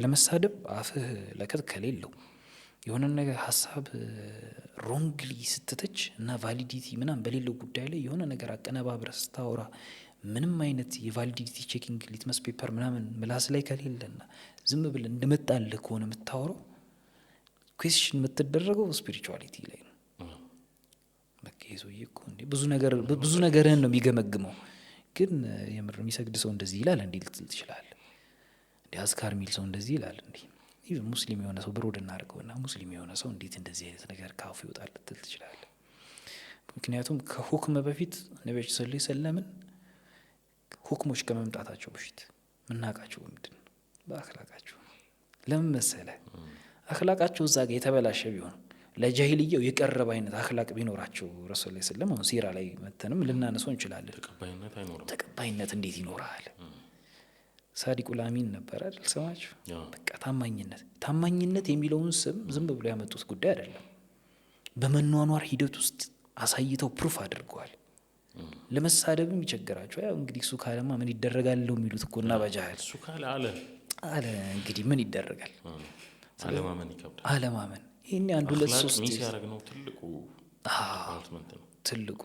ለመሳደብ አፍህ ለከት ከሌለው የሆነ ነገር ሀሳብ ሮንግሊ ስትተች እና ቫሊዲቲ ምናምን በሌለው ጉዳይ ላይ የሆነ ነገር አቀነባብረህ ስታወራ ምንም አይነት የቫሊዲቲ ቼኪንግ ሊትመስ ፔፐር ምናምን ምላስ ላይ ከሌለና ዝም ብለህ እንደመጣልህ ከሆነ የምታወራው ኩዌስችን የምትደረገው ስፒሪቹዋሊቲ ላይ ነው። በቃ ይዞዬ እኮ እንዴ ብዙ ነገርህን ነው የሚገመግመው። ግን የምር የሚሰግድ ሰው እንደዚህ ይላል እንዴ ልትል ትችላለህ። እንዴ አዝካር የሚል ሰው እንደዚህ ይላል እንዴ? ይሄ ሙስሊም የሆነ ሰው ብሮድ እናድርገውና ሙስሊም የሆነ ሰው እንዴት እንደዚህ አይነት ነገር ካፉ ይወጣል ልትል ትችላለህ። ምክንያቱም ከሁክም በፊት ነብዩ ሰለላሁ ዐለይሂ ወሰለም ሁክሞች ከመምጣታቸው በፊት ምናቃቸው ምንድን ነው? በአኽላቃቸው። ለምን መሰለህ? አኽላቃቸው እዛ ጋር የተበላሸ ቢሆን ለጃሂልያው የቀረበ አይነት አኽላቅ ቢኖራቸው ረሱል ሰለላሁ ዐለይሂ ወሰለም አሁን ሲራ ላይ መተንም ልናነሳው እንችላለን። ተቀባይነት እንዴት ይኖራል? ሳዲቁል አሚን ነበር አይደል ስማቸው? በቃ ታማኝነት የሚለውን ስም ዝም ብሎ ያመጡት ጉዳይ አይደለም። በመኗኗር ሂደት ውስጥ አሳይተው ፕሩፍ አድርገዋል። ለመሳደብም ይቸግራቸው። ያው እንግዲህ እሱ ካለማ ምን ይደረጋል ነው የሚሉት እኮ እና በጃህል እሱ ካለ አለ እንግዲህ ምን ይደረጋል? አለማመን ይከብዳል። አለማመን ይሄን አንድ ሁለት ሶስት ሚስ ያደረግነው ትልቁ